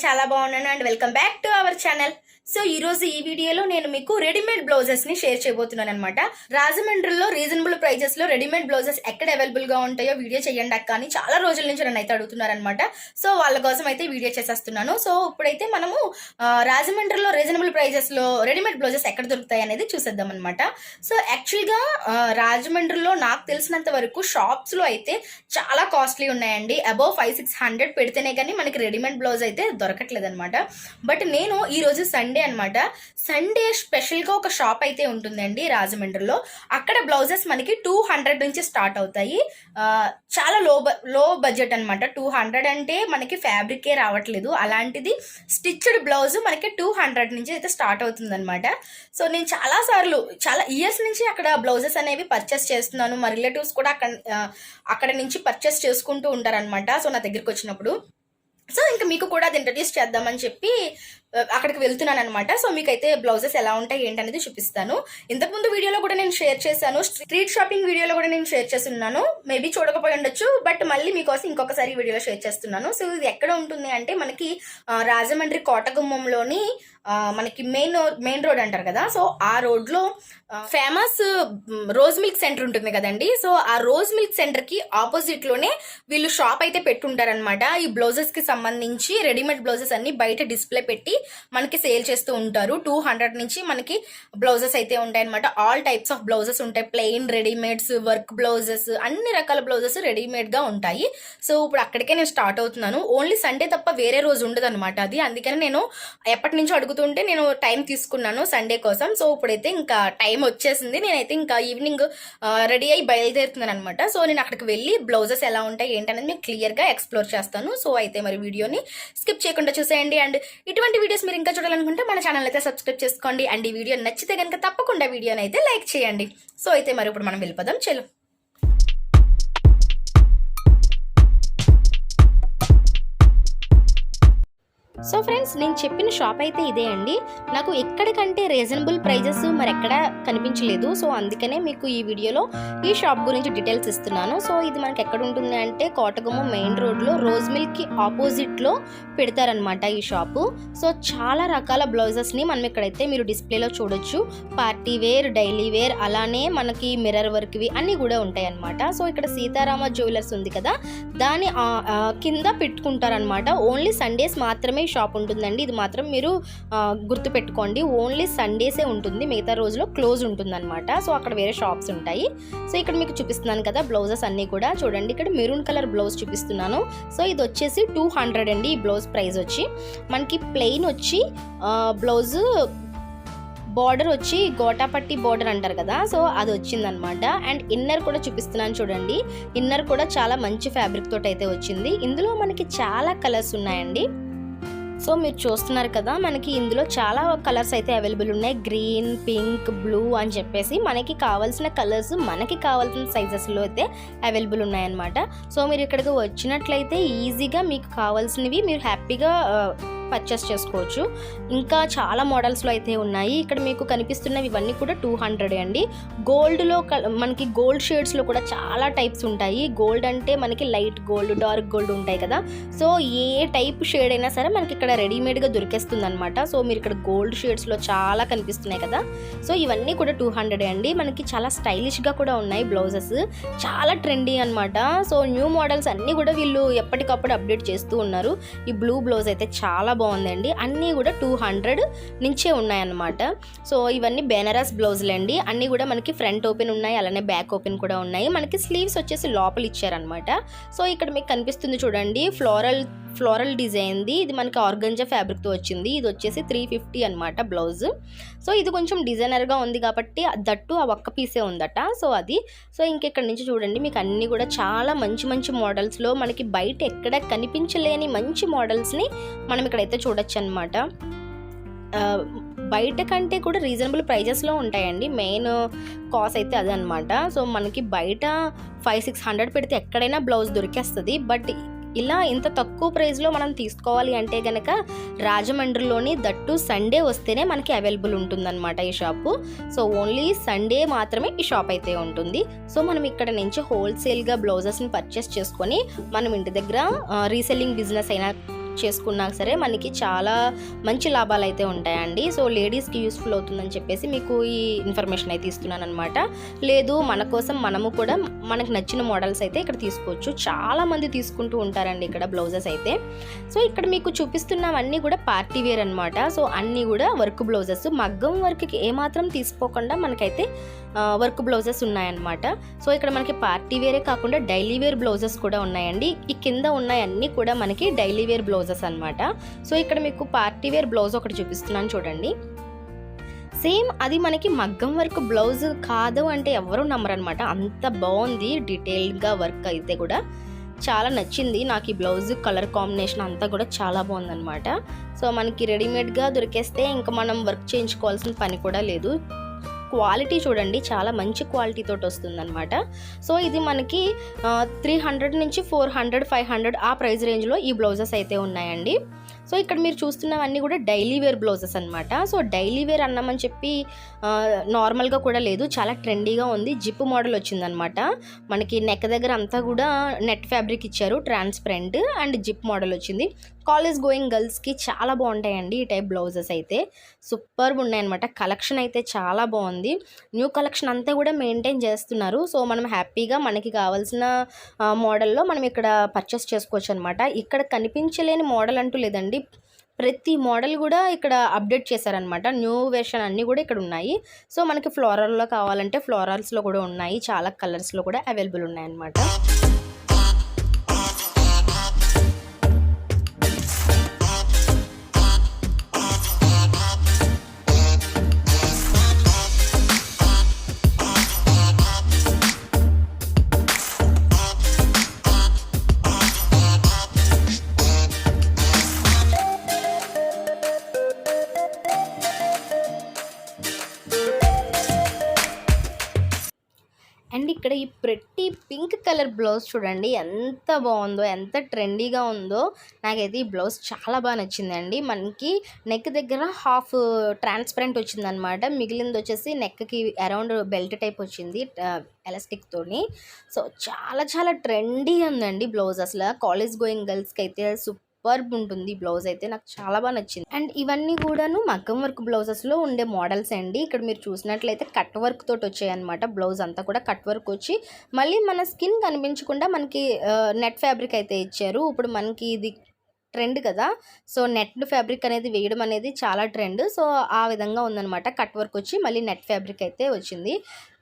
చాలా బాగున్నాను and welcome back to our channel. So ఈ రోజు ఈ వీడియోలో నేను మీకు రెడీమేడ్ బ్లౌజెస్ ని షేర్ చేయబోతున్నాను అనమాట. రాజమండ్రిలో రీజనబుల్ ప్రైజెస్ లో రెడీమేడ్ బ్లౌజెస్ ఎక్కడ అవైలబుల్ గా ఉంటాయో వీడియో చేయండి అక్క అని చాలా రోజుల నుంచి నన్ను అయితే అడుగుతున్నారనమాట. సో వాళ్ళ కోసం అయితే వీడియో చేసేస్తున్నాను. సో ఇప్పుడైతే మనము రాజమండ్రిలో రీజనబుల్ ప్రైజెస్ లో రెడీమేడ్ బ్లౌజెస్ ఎక్కడ దొరుకుతాయి అనేది చూసేద్దాం అనమాట. సో యాక్చువల్ గా రాజమండ్రిలో నాకు తెలిసినంత వరకు షాప్స్ లో అయితే చాలా కాస్ట్లీ ఉన్నాయండి. అబౌవ్ 500-600 పెడితేనే కానీ మనకి రెడీమేడ్ బ్లౌజ్ అయితే దొరకట్లేదు అనమాట. బట్ నేను ఈ రోజు సండే అనమాట, సండే స్పెషల్ గా ఒక షాప్ అయితే ఉంటుందండి రాజమండ్రిలో. అక్కడ బ్లౌజెస్ మనకి 200 నుంచి స్టార్ట్ అవుతాయి. చాలా లో బడ్జెట్ అనమాట. 200 అంటే మనకి ఫ్యాబ్రికే రావట్లేదు, అలాంటిది స్టిచ్డ్ బ్లౌజ్ మనకి 200 నుంచి అయితే స్టార్ట్ అవుతుంది అనమాట. సో నేను చాలా ఇయర్స్ నుంచి అక్కడ బ్లౌజెస్ అనేవి పర్చేస్ చేస్తున్నాను. మా రిలేటివ్స్ కూడా అక్కడ నుంచి పర్చేస్ చేసుకుంటూ ఉంటారనమాట. సో నా దగ్గరికి వచ్చినప్పుడు సో ఇంకా మీకు కూడా అది ఇంట్రడ్యూస్ చేద్దామని చెప్పి అక్కడికి వెళ్తున్నాను అనమాట. సో మీకైతే బ్లౌజెస్ ఎలా ఉంటాయి ఏంటనేది చూపిస్తాను. ఇంతకుముందు వీడియోలో కూడా నేను షేర్ చేశాను, స్ట్రీట్ షాపింగ్ వీడియోలో కూడా నేను షేర్ చేస్తున్నాను. మేబీ చూడకపోయి ఉండొచ్చు, బట్ మళ్ళీ మీకోసం ఇంకొకసారి వీడియోలో షేర్ చేస్తున్నాను. సో ఇది ఎక్కడ ఉంటుంది అంటే మనకి రాజమండ్రి కోటగుమ్మంలోని మనకి మెయిన్ రోడ్ అంటారు కదా, సో ఆ రోడ్ లో ఫేమస్ రోజ్ మిల్క్ సెంటర్ ఉంటుంది కదండి. సో ఆ రోజ్ మిల్క్ సెంటర్ కి ఆపోజిట్ లోనే వీళ్ళు షాప్ అయితే పెట్టుంటారనమాట. ఈ బ్లౌజెస్ కి సంబంధించి రెడీమేడ్ బ్లౌజెస్ అన్ని బయట డిస్ప్లే పెట్టి మనకి సేల్ చేస్తూ ఉంటారు. 200 నుంచి మనకి బ్లౌజెస్ అయితే ఉంటాయి అనమాట. ఆల్ టైప్స్ ఆఫ్ బ్లౌజెస్ ఉంటాయి, ప్లెయిన్, రెడీమేడ్స్, వర్క్ బ్లౌజెస్, అన్ని రకాల బ్లౌజెస్ రెడీమేడ్ గా ఉంటాయి. సో ఇప్పుడు అక్కడికే నేను స్టార్ట్ అవుతున్నాను. ఓన్లీ సండే తప్ప వేరే రోజు ఉండదు అనమాట అది. అందుకని నేను ఎప్పటి నుంచో అడుగుతుంటే నేను టైం తీసుకున్నాను సండే కోసం. సో ఇప్పుడైతే ఇంకా టైం వచ్చేసింది. నేనైతే ఇంకా ఈవినింగ్ రెడీ అయ్యి బయలుదేరుతున్నాను అనమాట. సో నేను అక్కడికి వెళ్ళి బ్లౌజెస్ ఎలా ఉంటాయి ఏంటనేది మీకు క్లియర్ గా ఎక్స్ప్లోర్ చేస్తాను. సో అయితే మరి వీడియోని స్కిప్ చేయకుండా చూసేయండి. అండ్ ఇటువంటి వీడియోస్ మీరు ఇంకా చూడాలనుకుంటే మన ఛానల్ అయితే సబ్స్క్రైబ్ చేసుకోండి. అండ్ ఈ వీడియో నచ్చితే కనుక తప్పకుండా వీడియోని అయితే లైక్ చేయండి. సో అయితే మరి ఇప్పుడు మనం వెళ్ళిపోదాం. చలో. సో ఫ్రెండ్స్, నేను చెప్పిన షాప్ అయితే ఇదే అండి. నాకు ఎక్కడికంటే రీజనబుల్ ప్రైజెస్ మరి ఎక్కడ కనిపించలేదు. సో అందుకనే మీకు ఈ వీడియోలో ఈ షాప్ గురించి డీటెయిల్స్ ఇస్తున్నాను. సో ఇది మనకి ఎక్కడ ఉంటుంది అంటే కోటగుమ్మం మెయిన్ రోడ్లో రోజ్ మిల్క్ కి ఆపోజిట్లో పెడతారనమాట ఈ షాపు. సో చాలా రకాల బ్లౌజెస్ని మనం ఇక్కడైతే మీరు డిస్ప్లేలో చూడొచ్చు. పార్టీ వేర్, డైలీ వేర్, అలానే మనకి మిర్రర్ వర్క్వి అన్నీ కూడా ఉంటాయి అనమాట. సో ఇక్కడ సీతారామ జ్యువెలర్స్ ఉంది కదా, దాని కింద పెట్టుకుంటారనమాట. ఓన్లీ సండేస్ మాత్రమే షాప్ ఉంటుందండి. ఇది మాత్రం మీరు గుర్తు పెట్టుకోండి. ఓన్లీ సండేసే ఉంటుంది, మిగతా రోజులో క్లోజ్ ఉంటుంది అనమాట. సో అక్కడ వేరే షాప్స్ ఉంటాయి. సో ఇక్కడ మీకు చూపిస్తున్నాను కదా బ్లౌజెస్ అన్నీ కూడా చూడండి. ఇక్కడ మెరూన్ కలర్ బ్లౌజ్ చూపిస్తున్నాను. సో ఇది వచ్చేసి 200 అండి. ఈ బ్లౌజ్ ప్రైస్ వచ్చి మనకి ప్లెయిన్ వచ్చి బ్లౌజ్ బార్డర్ వచ్చి గోటాపట్టి బార్డర్ అంటారు కదా, సో అది వచ్చిందనమాట. అండ్ ఇన్నర్ కూడా చూపిస్తున్నాను చూడండి. ఇన్నర్ కూడా చాలా మంచి ఫ్యాబ్రిక్ తోటి అయితే వచ్చింది. ఇందులో మనకి చాలా కలర్స్ ఉన్నాయండి. సో మీరు చూస్తున్నారు కదా, మనకి ఇందులో చాలా కలర్స్ అయితే అవైలబుల్ ఉన్నాయి. గ్రీన్, పింక్, బ్లూ అని చెప్పేసి మనకి కావాల్సిన కలర్స్ మనకి కావాల్సిన సైజెస్లో అయితే అవైలబుల్ ఉన్నాయన్నమాట. సో మీరు ఇక్కడికి వచ్చినట్లయితే ఈజీగా మీకు కావాల్సినవి మీరు హ్యాపీగా పర్చేస్ చేసుకోవచ్చు. ఇంకా చాలా మోడల్స్లో అయితే ఉన్నాయి. ఇక్కడ మీకు కనిపిస్తున్నవి ఇవన్నీ కూడా 200 అండి. గోల్డ్లో మనకి గోల్డ్ షేడ్స్లో కూడా చాలా టైప్స్ ఉంటాయి. గోల్డ్ అంటే మనకి లైట్ గోల్డ్, డార్క్ గోల్డ్ ఉంటాయి కదా. సో ఏ టైప్ షేడ్ అయినా సరే మనకి ఇక్కడ రెడీమేడ్గా దొరికేస్తుంది అనమాట. సో మీరు ఇక్కడ గోల్డ్ షేడ్స్లో చాలా కనిపిస్తున్నాయి కదా. సో ఇవన్నీ కూడా 200 అండి. మనకి చాలా స్టైలిష్గా కూడా ఉన్నాయి బ్లౌజెస్, చాలా ట్రెండీ అనమాట. సో న్యూ మోడల్స్ అన్నీ కూడా వీళ్ళు ఎప్పటికప్పుడు అప్డేట్ చేస్తూ ఉన్నారు. ఈ బ్లూ బ్లౌజ్ అయితే చాలా బాగుందండి. అన్నీ కూడా 200 నుంచే ఉన్నాయన్నమాట. సో ఇవన్నీ బెనారస్ బ్లౌజులు అండి. అన్నీ కూడా మనకి ఫ్రంట్ ఓపెన్ ఉన్నాయి, అలానే బ్యాక్ ఓపెన్ కూడా ఉన్నాయి. మనకి స్లీవ్స్ వచ్చేసి లోపల ఇచ్చారనమాట. సో ఇక్కడ మీకు కనిపిస్తుంది చూడండి, ఫ్లోరల్ డిజైన్ది. ఇది మనకి ఆర్గంజా ఫ్యాబ్రిక్తో వచ్చింది. ఇది వచ్చేసి 350 అనమాట బ్లౌజ్. సో ఇది కొంచెం డిజైనర్గా ఉంది కాబట్టి దట్టు ఆ ఒక్క పీసే ఉందట. సో అది సో ఇంకెక్కడి నుంచి చూడండి మీకు అన్నీ కూడా చాలా మంచి మంచి మోడల్స్లో మనకి బయట ఎక్కడ కనిపించలేని మంచి మోడల్స్ని మనం ఇక్కడైతే చూడొచ్చు అనమాట. బయట కంటే కూడా రీజనబుల్ ప్రైజెస్లో ఉంటాయండి. మెయిన్ కాస్ట్ అయితే అదనమాట. సో మనకి బయట 500-600 పెడితే ఎక్కడైనా బ్లౌజ్ దొరికేస్తుంది. బట్ ఇలా ఇంత తక్కువ ప్రైస్లో మనం తీసుకోవాలి అంటే కనుక రాజమండ్రిలోని దట్టు సండే వస్తేనే మనకి అవైలబుల్ ఉంటుందన్నమాట ఈ షాపు. సో ఓన్లీ సండే మాత్రమే ఈ షాప్ అయితే ఉంటుంది. సో మనం ఇక్కడ నుంచి హోల్సేల్గా బ్లౌజెస్ని పర్చేస్ చేసుకొని మనం ఇంటి దగ్గర రీసెల్లింగ్ బిజినెస్ అయినా చేసుకున్నా సరే మనకి చాలా మంచి లాభాలు అయితే ఉంటాయండి. సో లేడీస్కి యూస్ఫుల్ అవుతుందని చెప్పేసి మీకు ఈ ఇన్ఫర్మేషన్ అయితే ఇస్తున్నాను అనమాట. లేదు మన కోసం మనము కూడా మనకు నచ్చిన మోడల్స్ అయితే ఇక్కడ తీసుకోవచ్చు. చాలామంది తీసుకుంటూ ఉంటారండి ఇక్కడ బ్లౌజెస్ అయితే. సో ఇక్కడ మీకు చూపిస్తున్నవన్నీ కూడా పార్టీ వేర్ అనమాట. సో అన్నీ కూడా వర్క్ బ్లౌజెస్, మగ్గం వర్క్కి ఏమాత్రం తీసుకోకుండా మనకైతే వర్క్ బ్లౌజెస్ ఉన్నాయన్నమాట. సో ఇక్కడ మనకి పార్టీ వేరే కాకుండా డైలీ వేర్ బ్లౌజెస్ కూడా ఉన్నాయండి. ఈ కింద ఉన్నాయన్నీ కూడా మనకి డైలీ వేర్ బ్లౌజెస్ అనమాట. సో ఇక్కడ మీకు పార్టీ వేర్ బ్లౌజ్ ఒకటి చూపిస్తున్నాను చూడండి. సేమ్ అది మనకి మగ్గం వర్క్ బ్లౌజ్ కాదు అంటే ఎవరు నమ్మరనమాట. అంత బాగుంది డీటెయిల్డ్గా వర్క్ అయితే కూడా చాలా నచ్చింది నాకు. ఈ బ్లౌజ్ కలర్ కాంబినేషన్ అంతా కూడా చాలా బాగుందనమాట. సో మనకి రెడీమేడ్గా దొరికేస్తే ఇంకా మనం వర్క్ చేయించుకోవాల్సిన పని కూడా లేదు. క్వాలిటీ చూడండి, చాలా మంచి క్వాలిటీ తోటి వస్తుందన్నమాట. సో ఇది మనకి 300 నుంచి 400, 500 ఆ ప్రైస్ రేంజ్లో ఈ బ్లౌజెస్ అయితే ఉన్నాయండి. సో ఇక్కడ మీరు చూస్తున్నవన్నీ కూడా డైలీ వేర్ బ్లౌజెస్ అనమాట. సో డైలీ వేర్ అన్నామని చెప్పి నార్మల్గా కూడా లేదు, చాలా ట్రెండీగా ఉంది. జిప్ మోడల్ వచ్చిందనమాట. మనకి నెక్ దగ్గర అంతా కూడా నెట్ ఫ్యాబ్రిక్ ఇచ్చారు, ట్రాన్స్పరెంట్ అండ్ జిప్ మోడల్ వచ్చింది. కాలేజ్ గోయింగ్ గర్ల్స్కి చాలా బాగుంటాయండి ఈ టైప్ బ్లౌజెస్ అయితే. సూపర్గా ఉన్నాయన్నమాట. కలెక్షన్ అయితే చాలా బాగుంది. న్యూ కలెక్షన్ అంతా కూడా మెయింటైన్ చేస్తున్నారు. సో మనం హ్యాపీగా మనకి కావాల్సిన మోడల్లో మనం ఇక్కడ పర్చేస్ చేసుకోవచ్చు అనమాట. ఇక్కడ కనిపించలేని మోడల్ అంటూ లేదండి. ప్రతి మోడల్ కూడా ఇక్కడ అప్డేట్ చేశారనమాట. న్యూ వెర్షన్ అన్నీ కూడా ఇక్కడ ఉన్నాయి. సో మనకి ఫ్లోరల్లో కావాలంటే ఫ్లోరల్స్లో కూడా ఉన్నాయి, చాలా కలర్స్లో కూడా అవైలబుల్ ఉన్నాయన్నమాట. అండ్ ఇక్కడ ఈ ప్రతి పింక్ కలర్ బ్లౌజ్ చూడండి ఎంత బాగుందో, ఎంత ట్రెండీగా ఉందో. నాకైతే ఈ బ్లౌజ్ చాలా బాగా నచ్చిందండి. మనకి నెక్ దగ్గర హాఫ్ ట్రాన్స్పరెంట్ వచ్చిందనమాట, మిగిలింది వచ్చేసి నెక్కి అరౌండ్ బెల్ట్ టైప్ వచ్చింది ఎలాస్టిక్తోని. సో చాలా చాలా ట్రెండీగా ఉందండి బ్లౌజ్. అసలు కాలేజ్ గోయింగ్ గర్ల్స్కి అయితే సూపర్బ్ ఉంటుంది బ్లౌజ్ అయితే, నాకు చాలా బాగా నచ్చింది. అండ్ ఇవన్నీ కూడాను మగ్గం వర్క్ బ్లౌజెస్లో ఉండే మోడల్స్ అండి. ఇక్కడ మీరు చూసినట్లయితే కట్ వర్క్ తోటి వచ్చాయన్నమాట. బ్లౌజ్ అంతా కూడా కట్ వర్క్ వచ్చి మళ్ళీ మన స్కిన్ కనిపించకుండా మనకి నెట్ ఫ్యాబ్రిక్ అయితే ఇచ్చారు. ఇప్పుడు మనకి ఇది ట్రెండ్ కదా, సో నెట్ ఫ్యాబ్రిక్ అనేది వేయడం అనేది చాలా ట్రెండ్. సో ఆ విధంగా ఉందన్నమాట. కట్ వర్క్ వచ్చి మళ్ళీ నెట్ ఫ్యాబ్రిక్ అయితే వచ్చింది.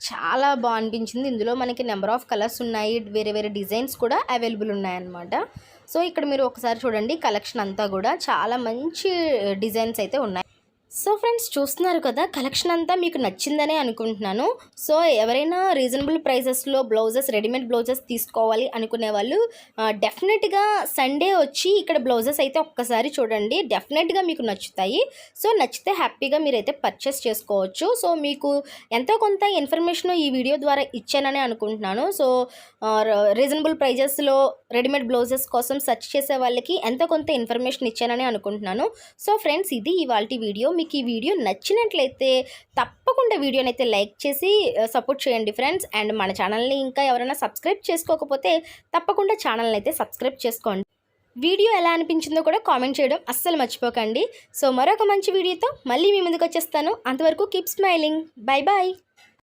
చాలా బాగా అనిపించింది. ఇందులో మనకి నెంబర్ ఆఫ్ కలర్స్ ఉన్నాయి, వేరే వేరే డిజైన్స్ కూడా అవైలబుల్ ఉన్నాయన్నమాట. సో ఇక్కడ మీరు ఒకసారి చూడండి, కలెక్షన్ అంతా కూడా చాలా మంచి డిజైన్స్ అయితే ఉన్నాయి. సో ఫ్రెండ్స్ చూస్తున్నారు కదా, కలెక్షన్ అంతా మీకు నచ్చిందనే అనుకుంటున్నాను. సో ఎవరైనా రీజనబుల్ ప్రైజెస్లో బ్లౌజెస్, రెడీమేడ్ బ్లౌజెస్ తీసుకోవాలి అనుకునే వాళ్ళు డెఫినెట్గా సండే వచ్చి ఇక్కడ బ్లౌజెస్ అయితే ఒక్కసారి చూడండి, డెఫినెట్గా మీకు నచ్చుతాయి. సో నచ్చితే హ్యాపీగా మీరైతే పర్చేస్ చేసుకోవచ్చు. సో మీకు ఎంతో కొంత ఇన్ఫర్మేషన్ ఈ వీడియో ద్వారా ఇచ్చానని అనుకుంటున్నాను. సో రీజనబుల్ ప్రైజెస్లో రెడీమేడ్ బ్లౌజెస్ కోసం సెర్చ్ చేసే వాళ్ళకి ఎంతో కొంత ఇన్ఫర్మేషన్ ఇచ్చానని అనుకుంటున్నాను. సో ఫ్రెండ్స్ ఇది ఇవాల్టి వీడియో. మీకు ఈ వీడియో నచ్చినట్లయితే తప్పకుండా వీడియోని అయితే లైక్ చేసి సపోర్ట్ చేయండి ఫ్రెండ్స్. అండ్ మన ఛానల్ని ఇంకా ఎవరైనా సబ్స్క్రైబ్ చేసుకోకపోతే తప్పకుండా ఛానల్ని అయితే సబ్స్క్రైబ్ చేసుకోండి. వీడియో ఎలా అనిపించిందో కూడా కామెంట్ చేయడం అస్సలు మర్చిపోకండి. సో మరొక మంచి వీడియోతో మళ్ళీ మీ ముందుకు వచ్చేస్తాను. అంతవరకు కీప్ స్మైలింగ్. Bye bye.